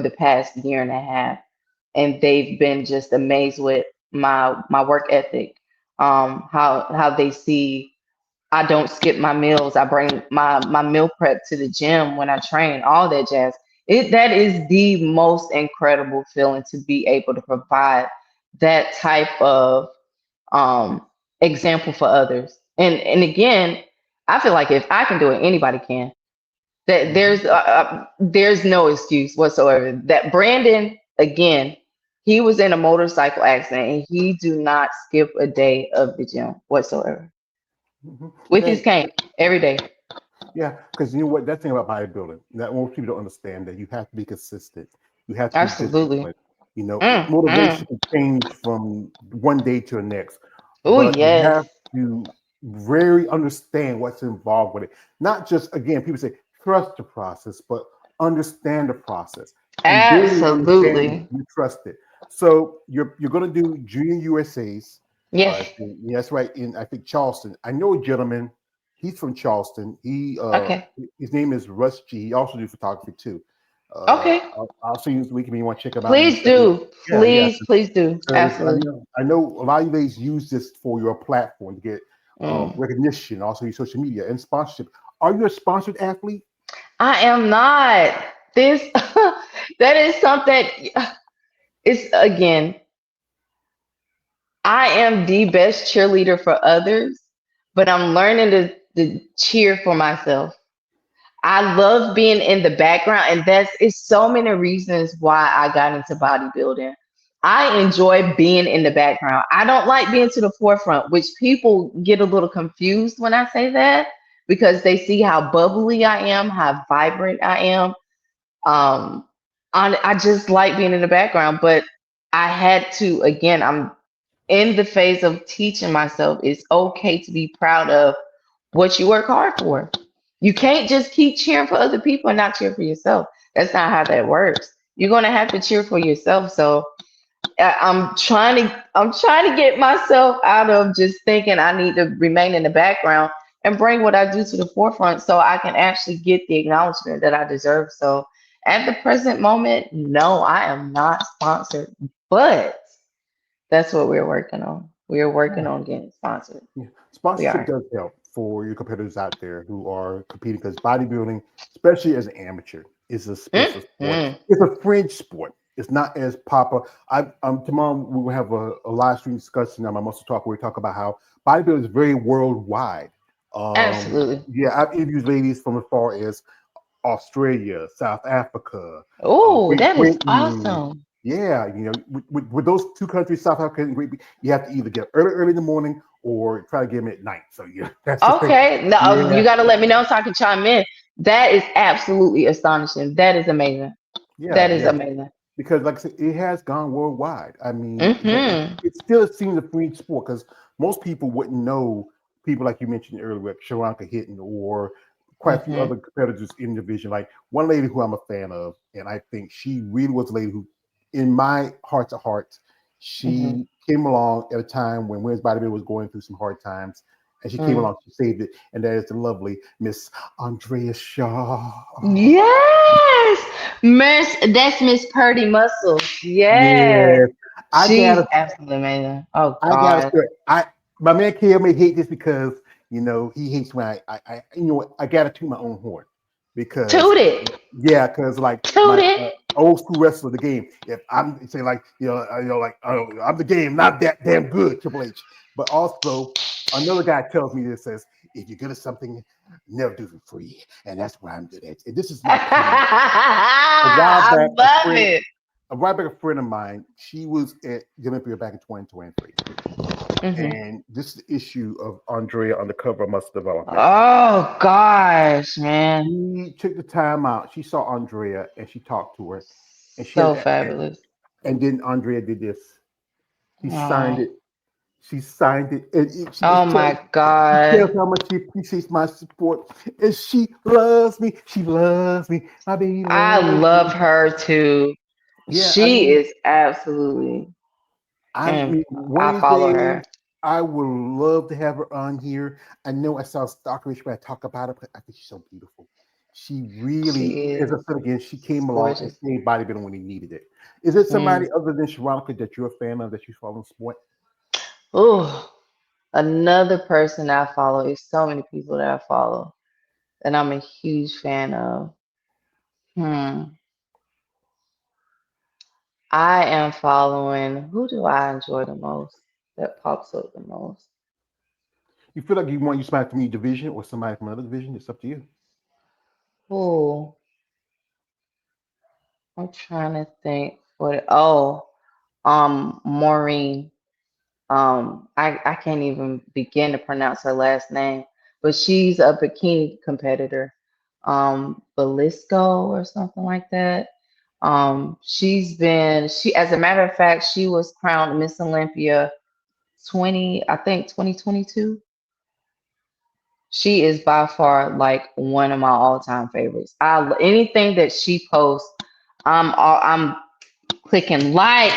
the past year and a half, and they've been just amazed with my work ethic. How they see I don't skip my meals. I bring my meal prep to the gym when I train, all that jazz. That is the most incredible feeling to be able to provide that type of um example for others. And again, I feel like if I can do it, anybody can. That Mhm. there's no excuse whatsoever. That Brandon, again, he was in a motorcycle accident and he do not skip a day of the gym whatsoever Mhm. with his Hey, cane every day. yeah, because you know what? That thing about bodybuilding that most people don't understand that you have to be consistent. You have to be Absolutely. disciplined. You know, Mm. motivation can change from one day to the next, Oh but you yes. have to really understand what's involved with it. Not just again, people say trust the process, but understand the process. And then when you understand it, Absolutely. you trust it. So you're going to do Junior USA's. Yes. Yeah, that's right. In I think Charleston. I know a gentleman. He's from Charleston. Okay. His name is Russ G. He also do photography too. Okay. I'll see you this week if you want to check him out. Maybe Please schedule. do. Yeah, yeah. Please do. Because Absolutely. I know a lot of you ladies use this for your platform to get Mm. recognition, also your social media and sponsorship. Are you a sponsored athlete? I am not. This that is something it's again, I am the best cheerleader for others, but I'm learning to cheer for myself. I love being in the background, and that's it's so many reasons why I got into bodybuilding. I enjoy being in the background. I don't like being to the forefront, which people get a little confused when I say that because they see how bubbly I am, how vibrant I am. Um, I just like being in the background, but I had to again. I'm in the phase of teaching myself it's okay to be proud of what you work hard for. You can't just keep cheering for other people and not cheer for yourself. That's not how that works. You're gonna have to cheer for yourself. So I'm trying to get myself out of just thinking I need to remain in the background and bring what I do to the forefront so I can actually get the acknowledgement that I deserve. So at the present moment, no, I am not sponsored, but that's what we're working on. We are working on getting sponsored. Yeah. We Sponsorship are. does help for your competitors out there who are competing because bodybuilding, especially as an amateur, is a special sport. Mm-hmm. It's a fringe sport. It's not as popular. Tomorrow we will have a live stream discussion on my muscle talk where we talk about how bodybuilding is very worldwide. Absolutely. Yeah, I've interviewed ladies from as far as Australia, South Africa, Oh, Great that is Britain. awesome. Yeah, you know, with those two countries, South Africa and Great Britain, you have to either get early in the morning or try to get them at night. So yeah, that's the thing. Okay. No, you Yeah, got to let me know so I can chime in. That is absolutely astonishing. That is amazing. That yeah, is yeah. amazing. Because like I said, it has gone worldwide. I mean, but Mm-hmm. it still seems a free sport because most people wouldn't know people like you mentioned earlier, like Sharonka Hitton or quite a few Mm-hmm. other competitors in the division. Like one lady who I'm a fan of, and I think she really was a lady who, in my heart to heart, Mm-hmm. she came along at a time when women's bodybuilding was going through some hard times. And she came Mm. along, she saved it, and that is the lovely Miss Andrea Shaw. Yes. That's Miss Purdy Muscle. Yes. Yeah, I She's gotta absolutely amazing. Oh I gotta God. say, I my man Kale may hate this because he hates when I I gotta toot my own horn because Toot it. because like Toot my it. old school wrestler of the game, if I'm saying like like I'm the game, not that damn good, Triple H, but also another guy tells me this says if you're good at something, never do it for free, and that's what I'm good at. And this is my opinion. A while I back, love it. a friend of mine, she was at the Olympia back in 2023. Hmm. And this is the issue of Andrea on the cover of Muscle Development. Oh gosh, man. She took the time out. She saw Andrea and she talked to her, and she had So that. fabulous. And then Andrea did this. She signed Oh, it. She signed it, and she oh just tells. my She tells God. how much she appreciates my support, and she loves me. She loves me. My baby I loves love me. her too. Yeah, I She mean, is absolutely, I mean, one I of these follow days, her. I would love to have her on here. I know I sound stalkerish when I talk about her, but I think she's so beautiful. She really, She as I is. said again, she She's came along and gorgeous. saved bodybuilding when he needed it. Is it somebody Mm. other than Sharonica that you're a fan of that you follow in sport? Oh, another person I follow is so many people that I follow that I'm a huge fan of. Hmm. I am following. Who do I enjoy the most? That pops up the most. You feel like you want you somebody from your division or somebody from another division? It's up to you. Oh, I'm trying to think. What? Oh, Maureen. I can't even begin to pronounce her last name, but she's a bikini competitor, Belisco or something like that. She, as a matter of fact, she was crowned Miss Olympia 2022. She is by far like one of my all-time favorites. Anything that she posts, I'm clicking like.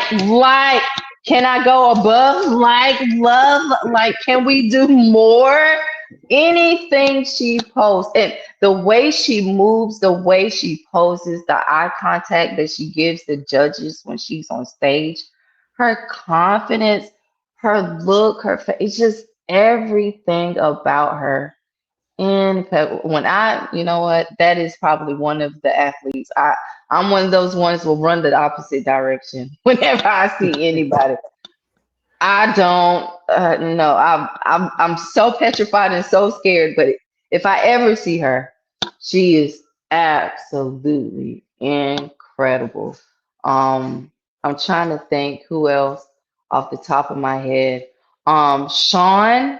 Can I go above like love? Like, can we do more? Anything she posts and the way she moves, the way she poses, the eye contact that she gives the judges when she's on stage, her confidence, her look, her face, it's just everything about her. And when you know what, that is probably one of the athletes. I'm one of those ones who will run the opposite direction whenever I see anybody. I don't no. I'm so petrified and so scared. But if I ever see her, she is absolutely incredible. Um, I'm trying to think who else off the top of my head. Sean,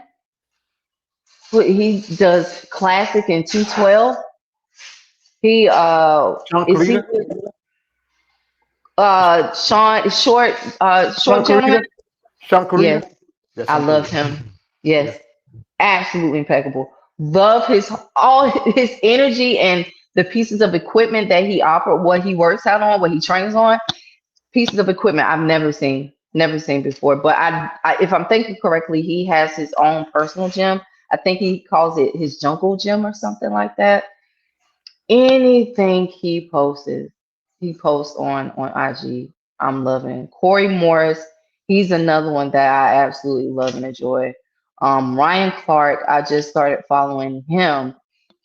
he does classic in 212. He Sean is he Kalita? Sean short Sean short Kalita? gentleman? Sean Kalita? Yes, Yeah, I Sean love Kalita. him. Yeah. Yes, absolutely impeccable. Love his all his energy and the pieces of equipment that he operates, what he works out on, what he trains on. Pieces of equipment I've never seen before. But if I'm thinking correctly, he has his own personal gym. I think he calls it his jungle gym or something like that. Anything he posts on IG, I'm loving. Corey Morris, he's another one that I absolutely love and enjoy. Ryan Clark, I just started following him.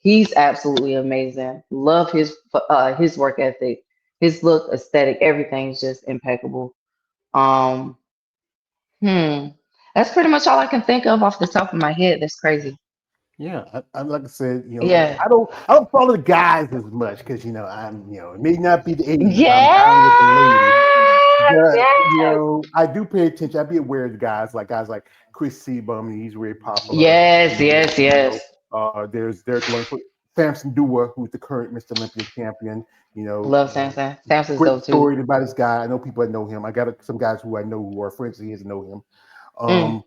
He's absolutely amazing. Love his work ethic, his look, aesthetic, everything's just impeccable. Um, hmm, that's pretty much all I can think of off the top of my head. That's crazy. Yeah, I like I said, Yeah. I don't follow the guys as much because it may not be the '80s, but I'm down with the ladies. Yes, But yes, I do pay attention. I be aware of the guys like Chris Seabum, and he's very popular. yes, yes, yes. There's Derek Lundford, Samson Dua, who's the current Mr. Olympia champion. You know, Love Samson. Samson's great dope too. story about this guy. I know people that know him. I got some guys who I know who are friends of his and know him. Mm,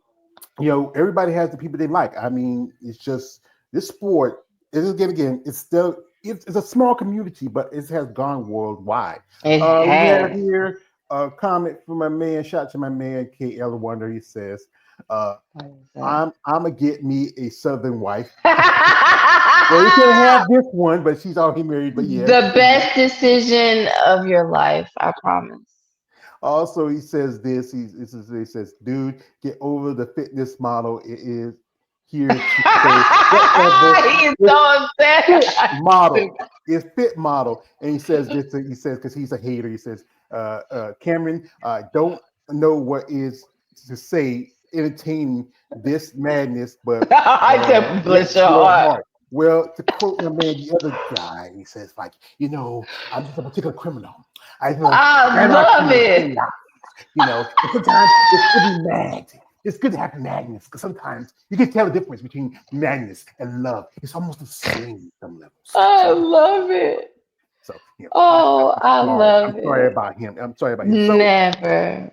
Um, everybody has the people they like. I mean, it's just this sport. It is again. It's a small community, but it has gone worldwide. it We have has. here a comment from my man. Shout out to my man KL Wonder. He says, uh, What is that? "I'm gonna get me a Southern wife." Well, you can't have this one, but she's already married. But yeah, The best decision of your life, I promise. also, he says he says, dude, get over the fitness model. It is here to stay forever. He is It's so fit upset. model. It's fit model. And he says this, he says, because he's a hater, he says, Cameron, don't know what is to say entertaining this madness, but I said, bless bless your your heart. heart. Well, to quote my man, the other guy, he says, like, I'm just a particular criminal. I just I anarchy love and it. chaos. And sometimes it's good to be mad. It's good to have madness because sometimes you can tell the difference between madness and love. It's almost the same at some levels. I love it. So Oh, I'm I sorry. I'm love sorry it. about him. I'm sorry about him.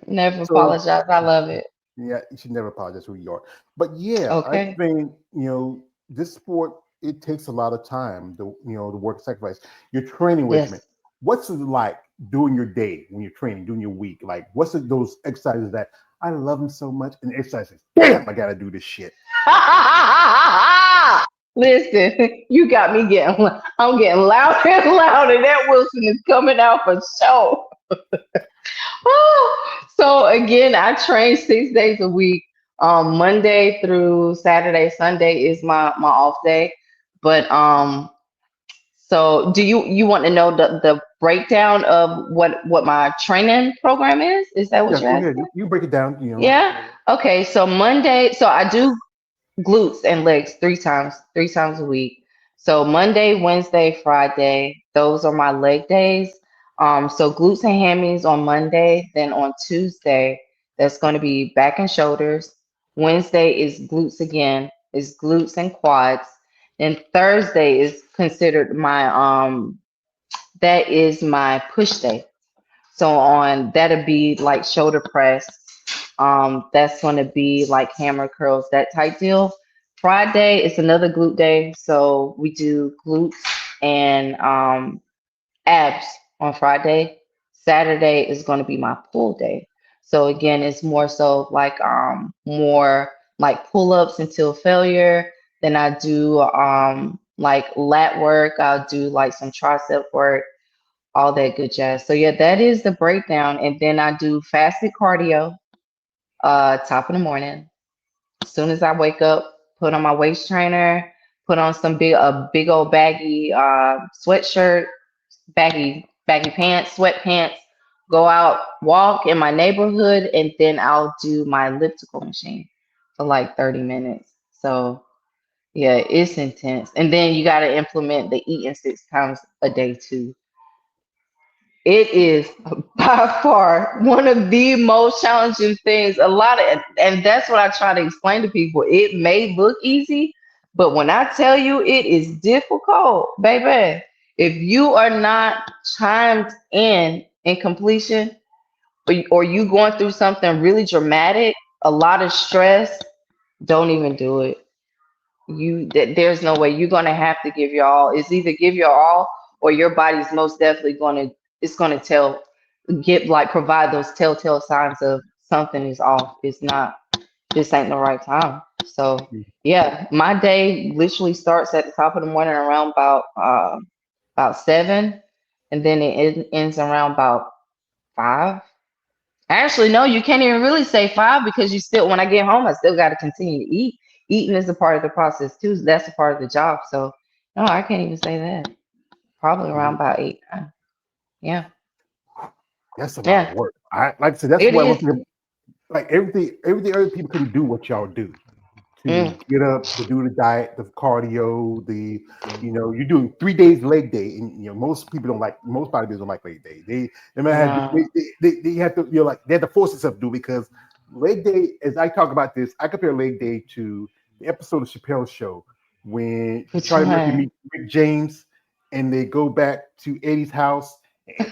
Never So apologize. I love it. yeah, you should never apologize who you are. But yeah, I Okay. think this sport it takes a lot of time. The work sacrifice. Your training regimen. Yes. What's it like doing your day when you're training, doing your week? Like, those exercises that I love them so much, and exercises. Damn, I gotta do this shit. Listen, you got me getting. I'm getting louder and louder. That Wilson is coming out for sure. So again, I train 6 days a week. Monday through Saturday, Sunday is my off day. But so do you want to know the breakdown of what my training program is? Is that what Yeah, you're go ahead. asking? You break it down. Yeah. Okay. So Monday, so I do glutes and legs three times a week. So Monday, Wednesday, Friday, those are my leg days. So glutes and hammies on Monday, then on Tuesday, that's going to be back and shoulders. Wednesday is glutes again, is glutes and quads. And Thursday is considered my that is my push day. So on that'll be like shoulder press. That's gonna be like hammer curls, that type deal. Friday is another glute day, so we do glutes and abs on Friday. Saturday is gonna be my pull day. So again, it's more so like more like pull ups until failure. Then I do like lat work. I'll do like some tricep work, all that good jazz. So yeah, that is the breakdown. And then I do fasted cardio, top of the morning. As soon as I wake up, put on my waist trainer, put on some big old baggy sweatshirt, baggy pants, sweatpants, go out, walk in my neighborhood, and then I'll do my elliptical machine for like 30 minutes. So yeah, it's intense. And then you got to implement the eating 6 times a day too. It is by far one of the most challenging things. A lot of, and that's what I try to explain to people. It may look easy, but when I tell you it is difficult, baby, if you are not chimed in completion, or you going through something really dramatic, a lot of stress, don't even do it. There's no way, you're gonna have to give your all. It's either give your all or your body's most definitely gonna, it's gonna tell, get like provide those telltale signs of something is off. It's not, this ain't the right time. So yeah, my day literally starts at the top of the morning around about 7, and then it ends around about 5. Actually, no, you can't even really say 5, because you still, when I get home, I still got to continue to eat. Eating is a part of the process too. That's a part of the job. So no, I can't even say that. Probably around about 8, 9. Yeah, That's a lot of yeah, work. Like I said, that's it why I is. want to like everything other people couldn't do what y'all do. To Mm, get up, to do the diet, the cardio, you're doing 3 days leg day, and most people don't like, most bodybuilders don't like leg day. They might have no. they have to, like, they have to force themselves to do, because leg day, as I talk about this, I compare leg day to the episode of Chappelle's Show when Which Charlie Murphy one? meets Rick James, and they go back to Eddie's house,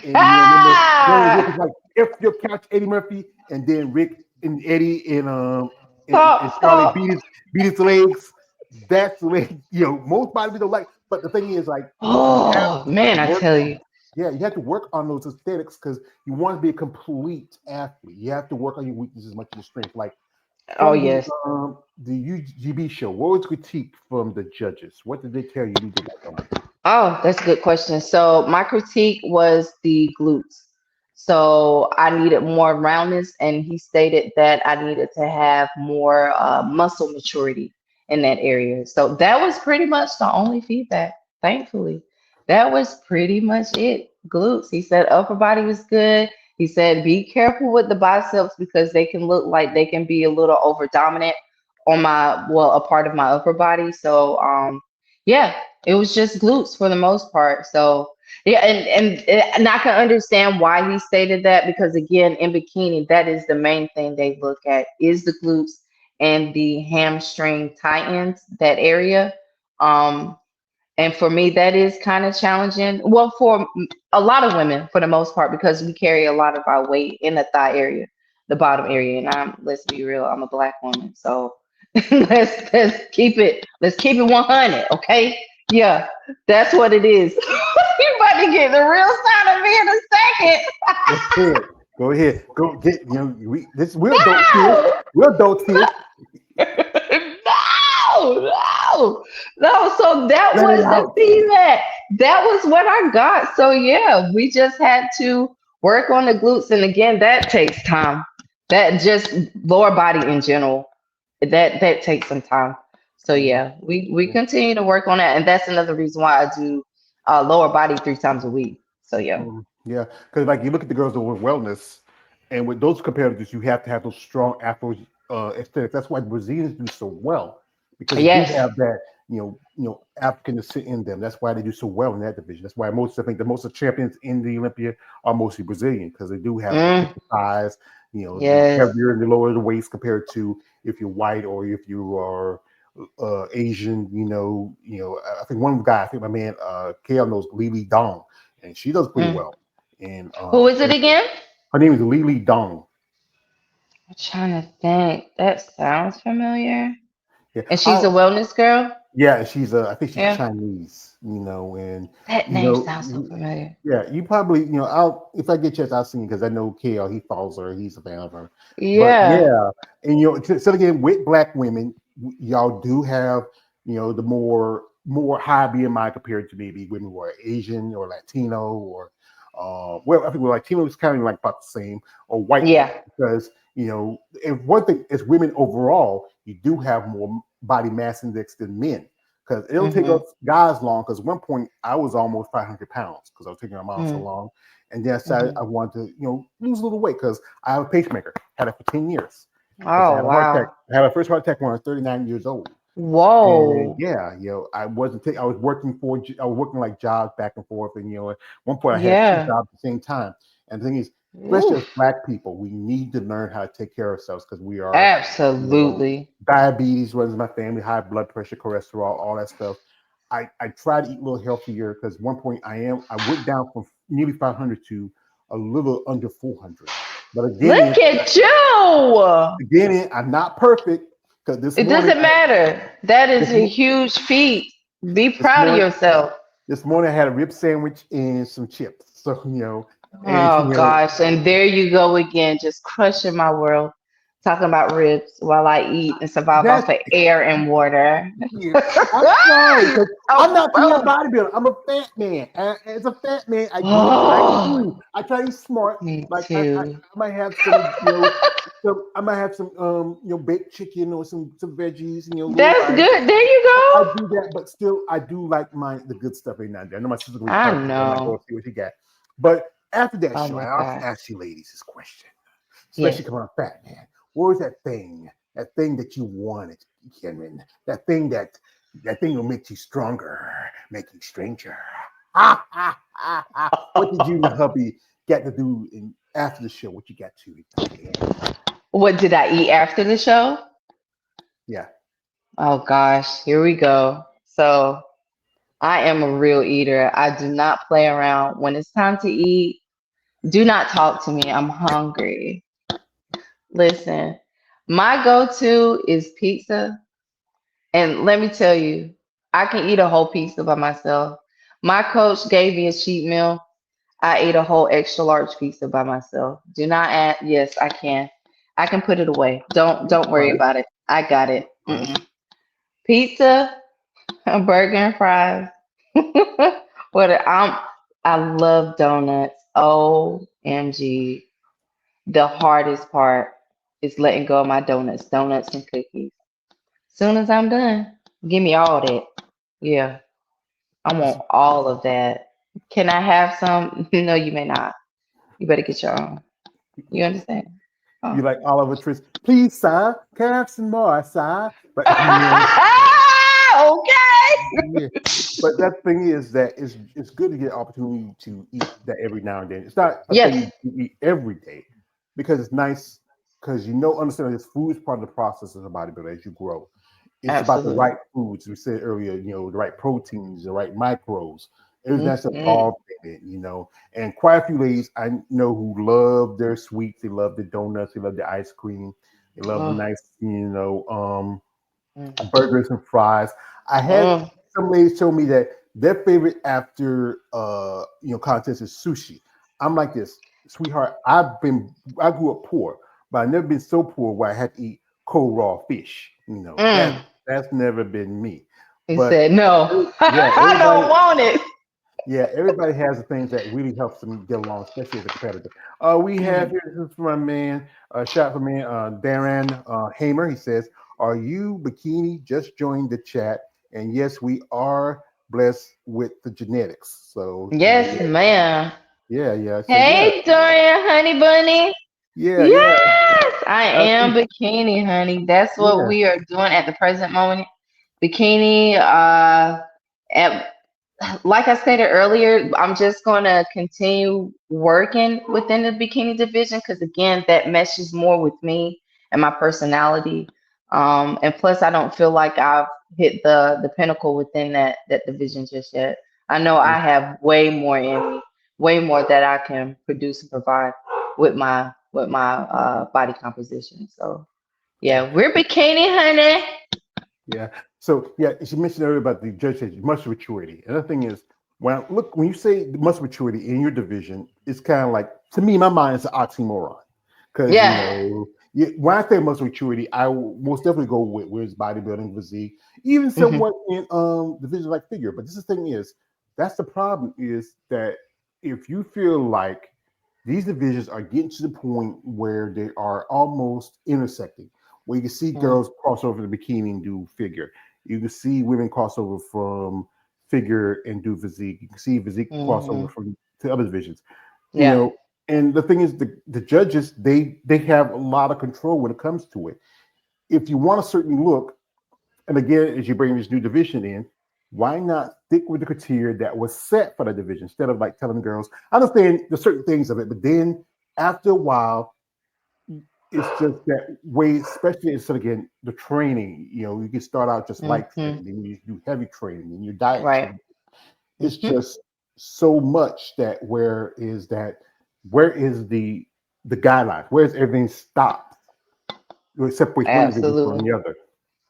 and remember one of the Rick is Ah! like, if your couch, Eddie Murphy, and then Rick and Eddie and Stop! Charlie Stop! beat his legs. That's the way, most bodybuilders don't like. But the thing is, like, you have Oh to man, I work. tell you. Yeah, you have to work on those aesthetics, because you want to be a complete athlete. You have to work on your weaknesses as much as your strength. Like, Oh from yes. the UGB show, what was critique from the judges? What did they tell you you did like on it? Oh, that's a good question. So my critique was the glutes. So I needed more roundness, and he stated that I needed to have more muscle maturity in that area. So that was pretty much the only feedback. Thankfully, that was pretty much it. Glutes. He said upper body was good. He said be careful with the biceps, because they can look like they can be a little over dominant on my, well, a part of my upper body. So yeah, it was just glutes for the most part. So yeah, and I can understand why he stated that, because again, in bikini, that is the main thing they look at, is the glutes and the hamstring tie-ins, that area. Um, and for me, that is kind of challenging. Well, for a lot of women, for the most part, because we carry a lot of our weight in the thigh area, the bottom area. And let's be real, I'm a black woman, so let's keep it 100, okay? Yeah, that's what it is. You about to get the real side of me in a second. Go ahead. Go ahead. Go get, we're adults here. No, We're adults here. no, no. No, so that Let it was the out. thing that was what I got. So yeah, we just had to work on the glutes, and again, that takes time. That just lower body in general, that takes some time. So Mhm. yeah, we continue to work on that, and that's another reason why I do lower body 3 times a week. So yeah, Yeah, because like you look at the girls that with wellness, and with those competitors, you have to have those strong Afro aesthetics. That's why Brazilians do so well because they do yes, have that African descent in them. That's why they do so well in that division. That's why most I think the most of champions in the Olympia are mostly Brazilian because they do have the mm, thicker thighs. They're yes, heavier and the lower the waist compared to if you're white or if you are Asian. I think one guy, I think my man Kale knows Lily Dong, and she does pretty mm. well. And Who is it again? her name is Lily Dong. I'm trying to think. That sounds familiar. Yeah. And she's a wellness girl. Yeah, she's I think she's Yeah, Chinese, and that you name know, sounds so familiar. yeah, you probably, I'll if I get a chance, I'll see because I know KL, he follows her, he's a fan of her. But Yeah. yeah, and so again, with black women, y'all do have, the more high BMI compared to maybe women who are Asian or Latino or well, I think we're Latino is kind of like about the same, or white women, Yeah. because and one thing is women overall, you do have more body mass index than men because it'll take Mm-hmm. us guys long. Because at one point I was almost 500 pounds because I was taking my mom so long, and then I decided Mm-hmm. I wanted to lose a little weight because I have a pacemaker, had it for 10 years because I Oh had a heart attack. wow. I had my first heart attack when I was 39 years old. And Whoa. yeah, I wasn't. I was working I was working like jobs back and forth, and at one point I had two Yeah. jobs at the same time. And the thing is, especially as Oof. Black people, we need to learn how to take care of ourselves because we are, you know, Absolutely. diabetes runs in my family, high blood pressure, cholesterol, all that stuff. I try to eat a little healthier because one point I went down from nearly 500 to a little under 400. But Look at you. I'm not perfect because this It morning doesn't matter. That is this, a huge feat. Be this proud of morning yourself. This morning I had a rib sandwich and some chips. So, and Oh gosh. And there you go again, just crushing my world. Talking about ribs while I eat and survive that's off of air and water. here. I'm sorry because I'm Oh, not being a boom. bodybuilder. I'm a fat man. As a fat man, I do eat what I Oh, do. I try to eat smart. me Like I too. might have some, I might have some, baked chicken or some veggies, little That's rice. good. There you I go. do that, but still, I do like the good stuff every now and then. I know my sister's gonna be I proud of me. I'm like, go know. see what she got. But after that Oh show, my I often God. ask you ladies this question, especially Yes. coming on fat man. What was that thing? That thing that you wanted, Cameron? That thing will make you stronger, make you stranger. Ha, ha, ha, ha. What did you and the hubby get to do after the show? What you got to eat? What did I eat after the show? Yeah. Oh gosh, here we go. So I am a real eater. I do not play around. When it's time to eat, do not talk to me. I'm hungry. Listen, my go-to is pizza. And let me tell you, I can eat a whole pizza by myself. My coach gave me a cheat meal. I ate a whole extra large pizza by myself. Do not add. Yes, I can. I can put it away. Don't worry Fine. about it. I got it. Fine. Pizza, a burger and fries. I love donuts. OMG. The hardest part is letting go of my donuts and cookies. Soon as I'm done, give me all that. Yeah, I want all of that. Can I have some? No, you may not. You better get your own. You understand? You Oh. like Oliver Twist? Please, sir, can I have some more, sir? But Okay. yeah. But that thing is that it's good to get an opportunity to eat that every now and then. It's not a Yes, thing you eat every day because it's nice because understand this food is part of the process as a bodybuilder as you grow. It's about the absolutely. right foods. We said earlier, the right proteins, the right micros, everything that's Hmm. involved in it. And quite a few ladies I know who love their sweets, they love the donuts, they love the ice cream, they love the Oh, nice, mm, burgers and fries. I had mm, some ladies tell me that their favorite after contest is sushi. I'm like this, sweetheart. I grew up poor, but I've never been so poor where I had to eat cold raw fish. That mm. that's never been me. He But said, "No, yeah, I don't want it." everybody has the things that really helps them get along, especially as a competitor. We have Mhm. here, this is from my man, shot from man, Darren Hamer. He says, "Are you Bikini? Just joined the chat, and yes, we are blessed with the genetics." So Yes, ma'am. yeah. So Hey, Dorian, honey bunny. yeah. Yes, I I am think bikini, honey. That's what yeah, we are doing at the present moment. Bikini, at like I stated earlier, I'm just going to continue working within the bikini division because, again, that meshes more with me and my personality. And plus, I don't feel like I've hit the pinnacle within that division just yet. I know yeah, I have way more in me, way more that I can produce and provide with my body composition. So yeah. yeah, we're bikini, honey. Yeah. So yeah, she mentioned earlier about the judge says muscle maturity. Another thing is when you say muscle maturity in your division, it's kind of like to me, in my mind, it's an oxymoron. Because Yeah. when I say muscle maturity, I will most definitely go with where's bodybuilding, physique, even Hmm. somewhat in divisions like figure. But this is the thing is that's the problem is that if you feel like these divisions are getting to the point where they are almost intersecting, where you can see girls cross over the bikini and do figure. You can see women cross over from figure and do physique. You can see physique crossover Hmm. from to other divisions. You Yeah. know, and the thing is, the judges they have a lot of control when it comes to it. If you want a certain look, and again, as you bring this new division in, why not stick with the criteria that was set for the division instead of like telling girls? I understand the certain things of it, but then after a while, it's just that way, especially instead again the training. You can start out just light Hmm. training, then you do heavy training, and your diet Right. change. It's Hmm. just so much that where is the guidelines? Where's everything stopped? It separates one division from Absolutely. the other.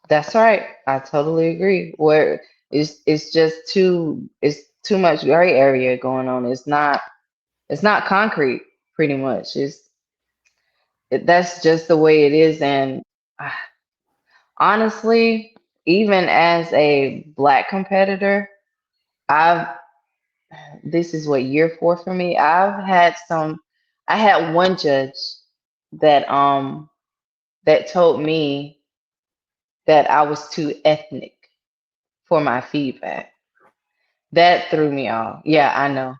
That's right. I totally agree. Where it's just too much gray area going on. It's not concrete pretty much. That's just the way it is. And uh, honestly, even as a black competitor, I've this is what year 4 for me. I had one judge that told me that I was too ethnic for my feedback. That threw me off. Yeah, I know.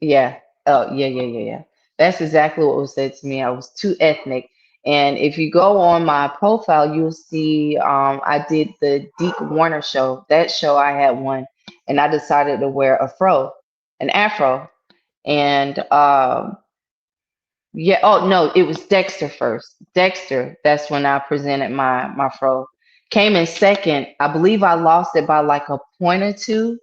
Yeah. Oh, yeah. That's exactly what was said to me. I was too ethnic. And if you go on my profile, you'll see I did the Deke Warner show. That show I had one, and I decided to wear an afro. And yeah, oh no, it was Dexter first. Dexter, that's when I presented my fro. Came in second. I believe I lost it by like a point or two.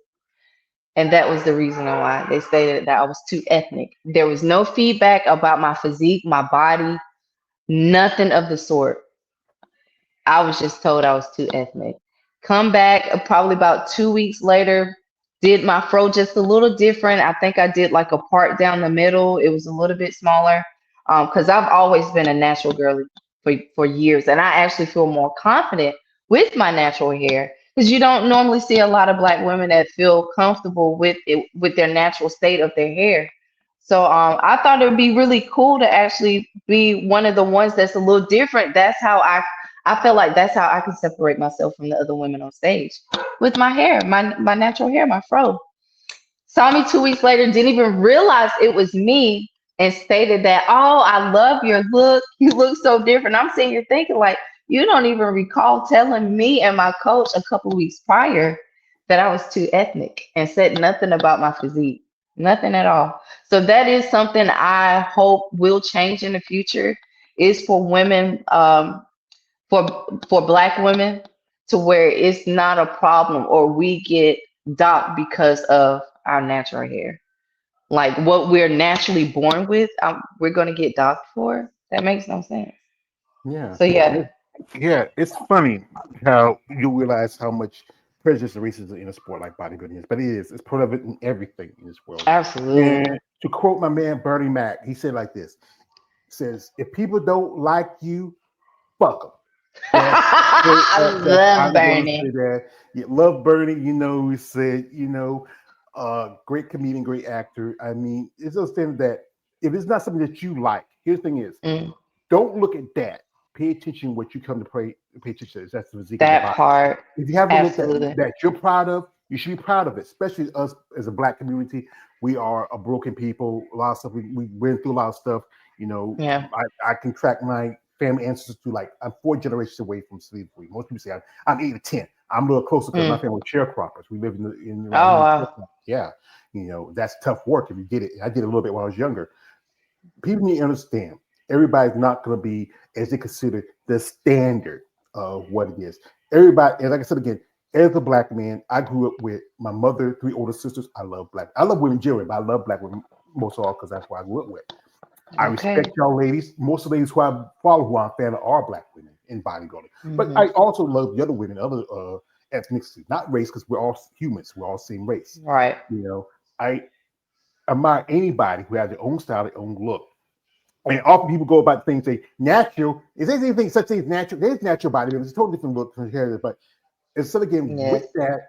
And that was the reason why they stated that I was too ethnic. There was no feedback about my physique, my body, nothing of the sort. I was just told I was too ethnic. Come back probably about 2 weeks later, did my fro just a little different. I think I did like a part down the middle. It was a little bit smaller because I've always been a natural girly for years. And I actually feel more confident with my natural hair because you don't normally see a lot of black women that feel comfortable with it, with their natural state of their hair. So I thought it would be really cool to actually be one of the ones that's a little different. I feel like that's how I can separate myself from the other women on stage with my hair, my natural hair, my fro. Saw me 2 weeks later, didn't even realize it was me, and stated that, "Oh, I love your look. You look so different." I'm sitting here thinking, like, you don't even recall telling me and my coach a couple weeks prior that I was too ethnic and said nothing about my physique, nothing at all. So that is something I hope will change in the future. Is for women, for black women, to where it's not a problem or we get docked because of our natural hair. Like what we're naturally born with, we're gonna get docked for. That makes no sense. Yeah. So yeah, And yeah, it's funny how you realize how much prejudice and racism in a sport like bodybuilding is, but it is. It's part of it in everything in this world. absolutely. And to quote my man Bernie Mac, he said like this: he says, "If people don't like you, fuck them." That I that love I'm going to Bernie. say that. You love Bernie. We said great comedian, great actor. I mean, it's those things that if it's not something that you like, here's the thing is, Mm, don't look at that. Pay attention what you come to pay attention to. That's the physique of the that body. part, If you have a look that absolutely. that you're proud of, you should be proud of it. Especially us as a black community, we are a broken people. A lot of stuff we went through a lot of stuff. You know, Yeah. I can track my family ancestors to like I'm 4 generations away from slavery. Most people say I'm 8 or 10. I'm a little closer because my Mm. family was sharecroppers. We live in Oh, right here. wow. Yeah, that's tough work if you did it. I did it a little bit when I was younger. People need to understand everybody's not going to be as they consider the standard of what it is. Everybody, and like I said again, as a black man, I grew up with my mother, 3 older sisters. I love women generally, but I love black women most of all because that's what I grew up with. I respect Okay. y'all ladies. Most of the ladies who I follow, who I'm a fan of, are black women in bodybuilding. But Hmm. I also love the other women, other ethnicities, not race, because we're all humans. We're all same race. Right. I admire anybody who has their own style, their own look. And often people go about things say natural. Is there anything such thing as natural? There's natural bodybuilding. It's a totally different look from here. But instead again with Yes. that,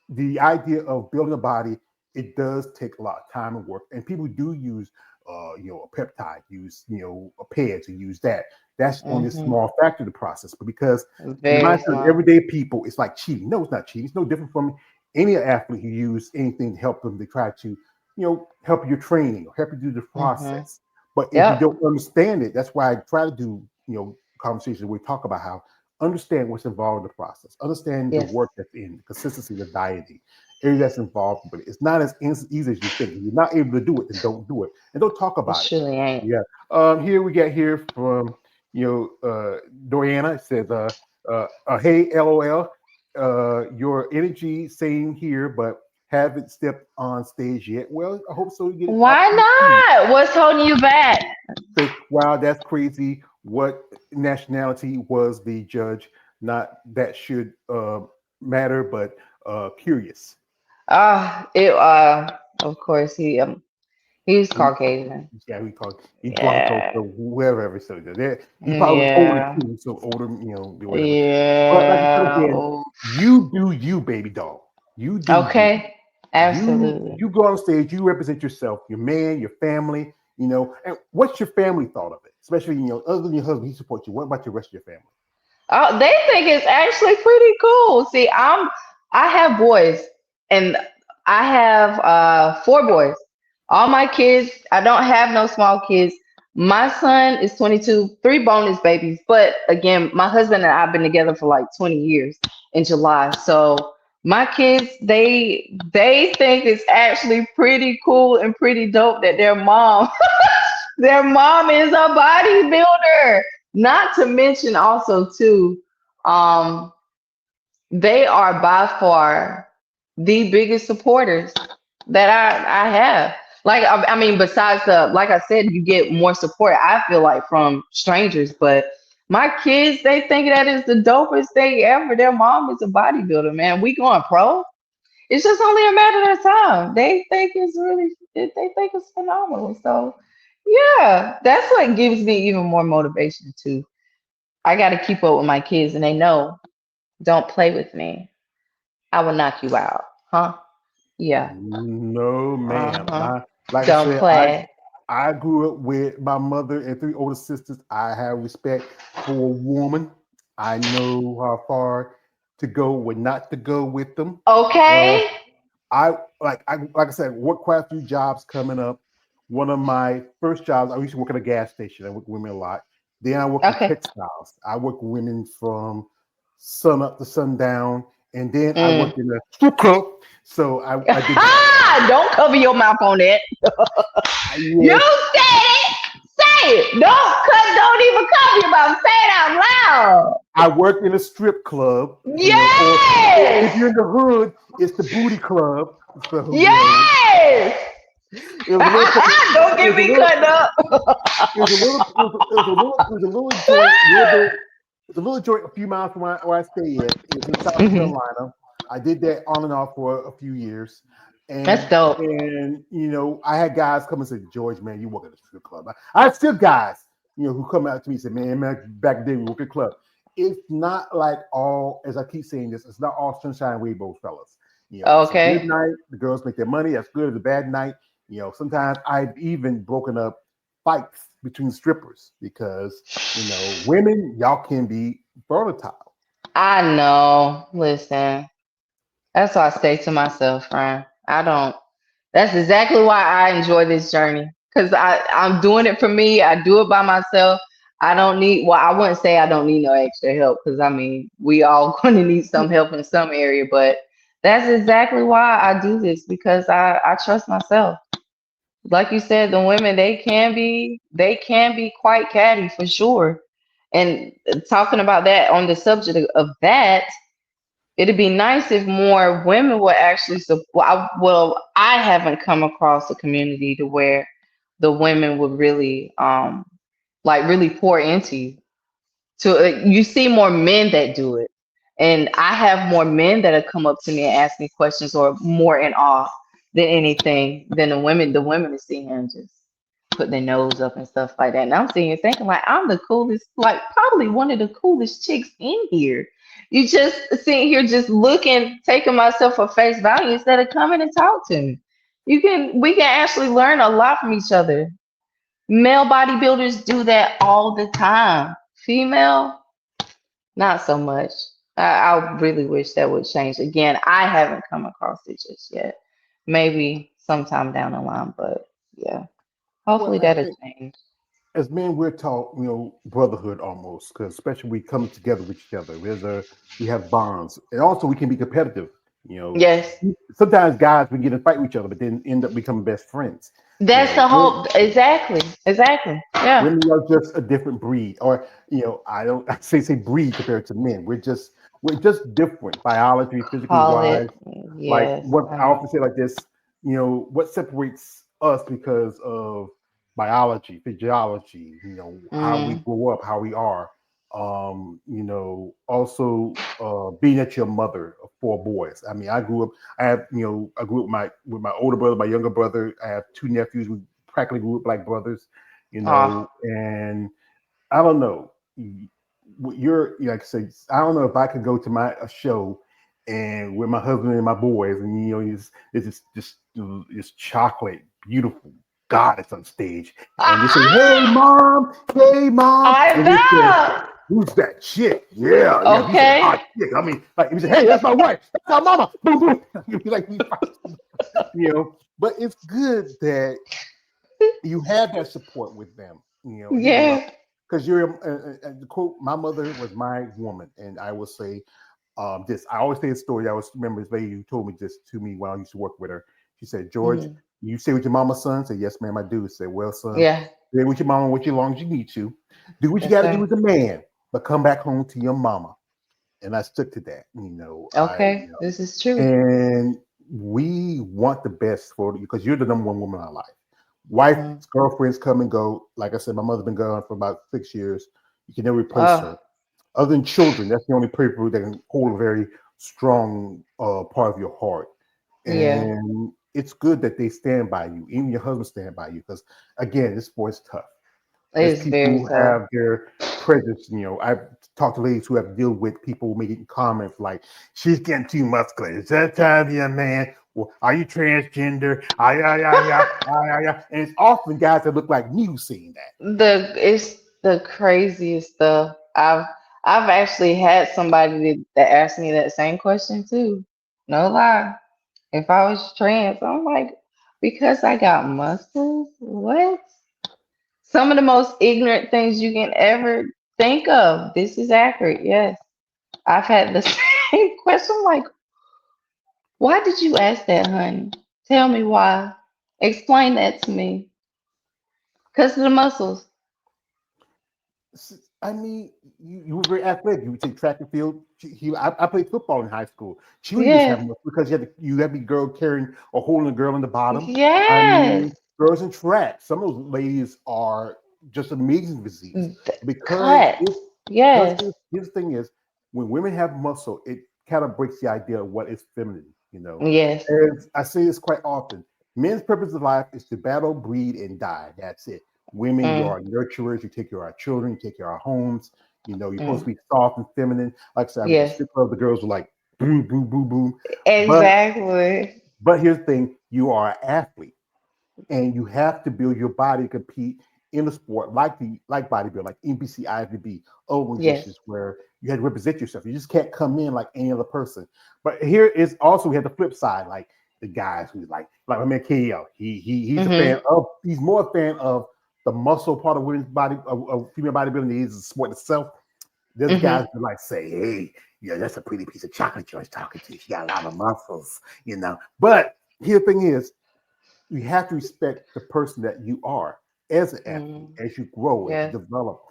the idea of building a body, it does take a lot of time and work. And people do use, a peptide, use, a pads, and use that. That's only a Hmm. small factor of the process. But because in the Very mindset of small. everyday people, it's like cheating. No, it's not cheating. It's no different from any athlete who use anything to help them. They try to, help your training or help you do the Hmm. process. But if you Yep. don't understand it, that's why I try to do, conversations where we talk about how understand what's involved in the process, understand the Yes. work that's in the consistency, the dieting, everything that's involved. But it's not as easy as you think. If you're not able to do it, then don't do it, and don't talk It about it. surely ain't. Yeah. Here we get here from Doriana. It says, "Hey, LOL, your energy same here, but haven't stepped on stage yet. Well, I hope so. You get an Why opportunity." not? What's holding you back? Says, "Wow, that's crazy. What nationality was the judge? Not that should matter, but curious." It of course he's He, Caucasian. yeah, we call he Blanco, Yeah. so whoever. So there, he probably was older Yeah. too, so older, whatever. But like I said Yeah. again, Oh, you do you, baby doll. You do you. okay. You Absolutely. you go on stage. You represent yourself, your man, your family. And what's your family thought of it? Especially other than your husband, he supports you. What about the rest of your family? Oh, they think it's actually pretty cool. See, I have boys and I have 4 boys. All my kids, I don't have no small kids. My son is 22, 3 bonus babies. But again, my husband and I have been together for like 20 years in July. So my kids, they think it's actually pretty cool and pretty dope that their mom is a bodybuilder. Not to mention also too, um, they are by far the biggest supporters that I have. Like I mean, besides the like I said, you get more support. I feel like from strangers, but my kids they think that is the dopest thing ever. Their mom is a bodybuilder, man. We going pro. It's just only a matter of time. They think it's phenomenal. So yeah, that's what gives me even more motivation too. I got to keep up with my kids, and they know, don't play with me. I will knock you out. Huh? Yeah. No, ma'am. Uh-huh. Like I Don't said, play. I grew up with my mother and 3 older sisters. I have respect for a woman. I know how far to go when not to go with them. Uh, Okay. like I said, worked quite a few jobs coming up. One of my first jobs, I used to work at a gas station. I worked with women a lot. Then I worked in Okay. textiles. I worked with women from sun up to sundown. And then I Mm. worked in a strip club. So I did that. Don't cover your mouth on that. You Yes, said it. Say it. Don't even cover your mouth. Say it out loud. I worked in a strip club. Or if Yes. you're in the hood, it's the booty club. So Yes. it was a little, Don't it get was a me little, cut up. it was a little, it was a little joint, a little bit. It's a little joint a few miles from where I stay at. It was in South Mhm. Carolina. I did that on and off for a few years, That's and dope. I had guys come and say, "George, man, you work at a strip club." I had still guys, who come out to me and say, "Man, back then we work at a club." it's not like all, as I keep saying this, it's not all sunshine and rainbows, fellas. It's a good Okay. night. The girls make their money. That's good. It's a bad night. Sometimes I've even broken up fights between strippers because, women, y'all can be volatile. I know. Listen, that's why I stay to myself, friend. I don't. That's exactly why I enjoy this journey because I'm doing it for me. I do it by myself. I don't need. Well, I wouldn't say I don't need no extra help because I mean we all going to need some help in some area. But that's exactly why I do this because I trust myself. Like you said, the women they can be quite catty for sure. And talking about that on the subject of that, it'd be nice if more women would actually support. I haven't come across a community to where the women would really, like really pour into you. So you see more men that do it, and I have more men that have come up to me and ask me questions or more in awe than anything than the women. The women is sitting here and just put their nose up and stuff like that. And I'm sitting here thinking like I'm the coolest, like probably one of the coolest chicks in here. You just sitting here just looking, taking myself for face value instead of coming and talk to me. We can actually learn a lot from each other. Male bodybuilders do that all the time. Female, not so much. I really wish that would change. Again, I haven't come across it just yet. Maybe sometime down the line, but yeah, Well, hopefully I that'll think change. as men, we're taught, brotherhood almost, because especially we come together with each other. We have bonds, and also we can be competitive. You Yes, Sometimes guys we get in a fight with each other, but then end up becoming best friends. that's the We're, whole. Exactly, exactly. Yeah, women are just a different breed, or I don't I say breed compared to men. We're just different, biology, physically call wise. it. Like Yes, what I I often know. say like this, what separates us because of biology, physiology, how we Mm, grow up, how we are. Also being at your mother of four boys. I mean, I grew up with my older brother, my younger brother. I have two nephews. We practically grew up like brothers, oh, and I don't know. You're like I said, I don't know if I could go to my a show and with my husband and my boys, and it's just this chocolate, beautiful goddess on stage, and they say, hey mom," I and they say, know. "Who's that chick?" Yeah, yeah. If you say Okay. hot chick, I mean, like if you say, "Hey, that's my wife, that's my mama," boom, boom, you'd be like, But it's good that you had that support with them, and they grew up Yeah. because you're the quote. My mother was my woman, and I will say this. I always say a story. I always remember this lady who told me this to me when I used to work with her. She said, "George, Mhm. you stay with your mama's son." I said, "Yes, ma'am, I do." She said, "Well, son, Yeah. stay with your mama with you as long as you need to. Do what you Yes, got to do sir. as a man, but come back home to your mama." And I stuck to that. Okay. This is true. And we want the best for you because you're the number one woman in our life. Wife, Mm. girlfriends come and go. Like I said, my mother's been gone for about 6 years. You can never replace Oh, her. Other than children, that's the only people that can hold a very strong part of your heart. yeah. And it's good that they stand by you. Even your husband stand by you because, again, this sport's tough. There's It's people very who tough. have their prejudice. I've talked to ladies who have to deal with people making comments like, "She's getting too muscular. Is that time to be a man? Or are you transgender? Ah, yeah, yeah, yeah, ah, yeah, yeah." And it's often guys that look like me who saying that. It's the craziest stuff. I've actually had somebody that asked me that same question too. No lie. If I was trans, I'm like, because I got muscles? What? Some of the most ignorant things you can ever think of. This is accurate. Yes. I've had the same question. I'm like, why did you ask that, honey? Tell me why. Explain that to me. Because of the muscles. I mean, you were very athletic. You would take track and field. I played football in high school. Cheerleaders have Yes. muscle because you have a girl carrying or holding a girl in the bottom. I Yes. mean, girls in track. Some of those ladies are just amazing physiques because Cuts. because Yes. here's the thing is when women have muscle, it kind of breaks the idea of what is feminine. Yes. As I say this quite often, men's purpose of life is to battle, breed, and die. That's it. Women, you Mm. are nurturers. You take care of our children. You take care of our homes. You're supposed Mm. to be soft and feminine. Like I said, I went to Yes, strip club. The girls were like boom, boom, boom, boom. But exactly. here's the thing: you are an athlete, and you have to build your body to compete in the sport like bodybuilding, like NBC, IFBB, Yes. organizations where you had to represent yourself. You just can't come in like any other person. But here is also we have the flip side, like the guys who's like my man KL. He's a fan Mhm. of he's more a fan of the muscle part of women's body of female bodybuilding than he is the sport itself. There's Mhm. guys that like say, hey, yeah, that's a pretty piece of chocolate you're talking to. She got a lot of muscles. But here the thing is, you have to respect the person that you are as an athlete, Mhm. as you grow, as you Yes. develop,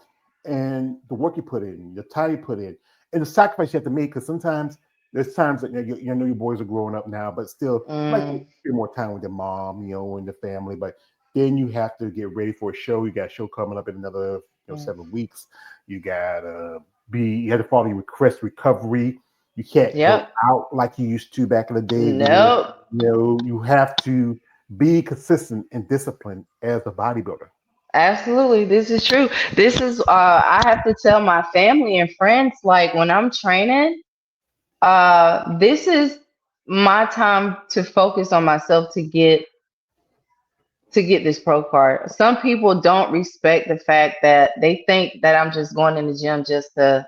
and the work you put in, the time you put in, and the sacrifice you have to make. Because sometimes there's times that you know your boys are growing up now, but still like to Mm. spend more time with your mom, and the family. But then you have to get ready for a show. You got a show coming up in another 7 weeks. You got you have to follow your request recovery. You can't go Yep. out like you used to back in the day when Nope. you have to be consistent and disciplined as a bodybuilder. Absolutely. This is true. This is I have to tell my family and friends like when I'm training, this is my time to focus on myself to get this pro card. Some people don't respect the fact that they think that I'm just going in the gym just to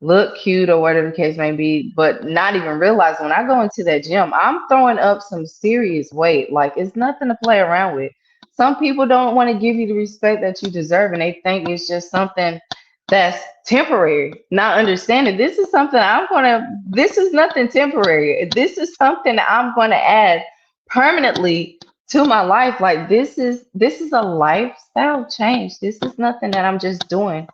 look cute or whatever the case may be, but not even realize when I go into that gym, I'm throwing up some serious weight. Like it's nothing to play around with. Some people don't want to give you the respect that you deserve, and they think it's just something that's temporary. Not understanding this is something this is nothing temporary. This is something that I'm gonna add permanently to my life. Like this is a lifestyle change. This is nothing that I'm just doing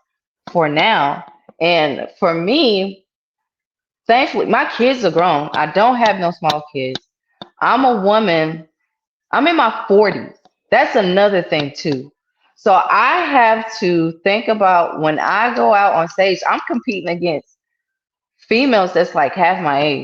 for now. And for me, thankfully, my kids are grown. I don't have no small kids. I'm a woman. I'm in my 40s. That's another thing, too. So I have to think about when I go out on stage, I'm competing against females that's like half my age.